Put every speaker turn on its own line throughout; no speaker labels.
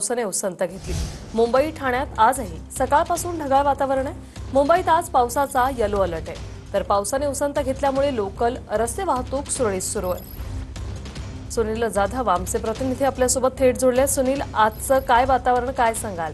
पावसाने उसंत घेतली। मुंबई ठाण्यात आजही सकाळपासून ढगाळ वातावरण आहे। मुंबईत आज पावसाचा येलो अलर्ट आहे, तर पावसाने उसंत घेतल्यामुळे लोकल रस्ते वाहतूक सुरळीत सुरू आहे। सुनील जाधव आमचे प्रतिनिधी आपल्यासोबत थेट जोडले। सुनील, आजचं काय वातावरण, काय सांगाल?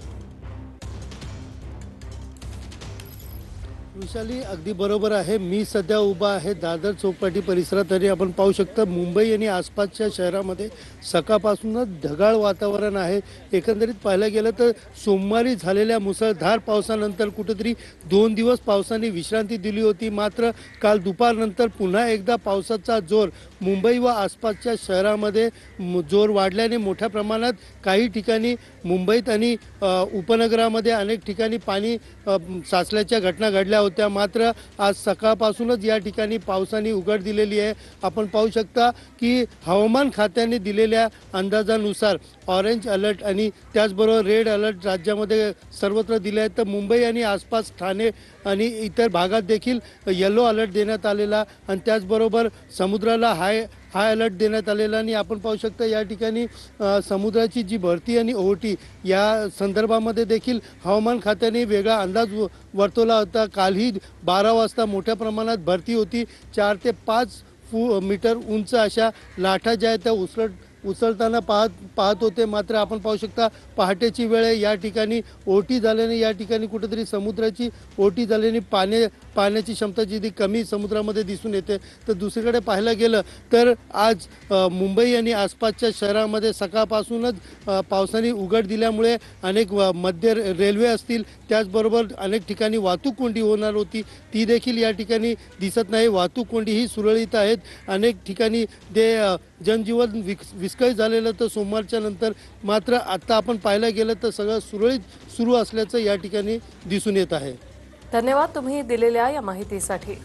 वैशाली, अगदी बरोबर आहे। मी सध्या उभा आहे दादर चौपाटी परिसरात। तरी आपण पाहू शकता मुंबई आणि आसपासच्या शहरामध्ये सकाळपासूनच ढगाळ वातावरण आहे। एकंदरीत पाहायला गेलं तर सोमवारी झालेल्या मुसळधार पावसानंतर कुठेतरी 2 दिवस पावसाने विश्रांती दिली होती। मात्र काल दुपारनंतर पुन्हा एकदा पावसाचा जोर मुंबई व आसपासच्या शहरामध्ये जोर वाढल्याने मोठ्या प्रमाणात काही ठिकाणी मुंबईत आणि उपनगरामध्ये अनेक ठिकाणी पाणी साचल्याच्या घटना घडल्या होत्या। मात्र आज सकाळपासूनच या ठिकाणी पावसाने उघड दिलेली आहे। आपण पाहू शकता की हवामान खात्याने दिलेल्या अंदाजानुसार ऑरेंज अलर्ट आणि त्याचबरोबर रेड अलर्ट राज्यामध्ये सर्वत्र दिले आहेत। तर मुंबई आणि आसपास ठाणे आणि इतर भागात देखील येलो अलर्ट देण्यात आलेला आणि त्याचबरोबर समुद्राला हाय अलर्ट देण्यात आलेला। आणि आपण पाहू शकता या ठिकाणी समुद्राची जी भरती आणि ओहोटी या संदर्भामध्ये देखील हवामान खात्याने वेगळा अंदाज वर्तवला होता। कालही 12 वाजता मोठ्या प्रमाणात भरती होती। 4 ते 5 मीटर उंच अशा लाटा ज्या आहेत त्या उसळताना पाहत होते। मात्र आपण पाहू शकता पहाटेची वेळ या ठिकाणी ओहोटी झाल्याने या ठिकाणी कुठेतरी समुद्राची ओहोटी झाल्याने पाण्याची क्षमता जी कमी समुद्रामध्ये दिसून येते। तर दुसरीकडे पाहायला गेलं तर आज मुंबई आणि आसपासच्या शहरामध्ये सकाळपासूनच पावसाने उघड दिल्यामुळे अनेक मध्य रेल्वे असतील, त्याचबरोबर अनेक ठिकाणी वाहतूक कोंडी होणार होती ती देखील या ठिकाणी दिसत नाही। वाहतूक कोंडी ही सुरळीत आहेत। अनेक ठिकाणी ते जनजीवन विस्कळीत झालेलं तर सोमवारच्या नंतर। मात्र आता आपण पाहायला गेलं तर सगळं सुरळीत सुरू असल्याचं या ठिकाणी दिसून येत आहे।
धन्यवाद तुम्ही दिलेल्या या माहितीसाठी।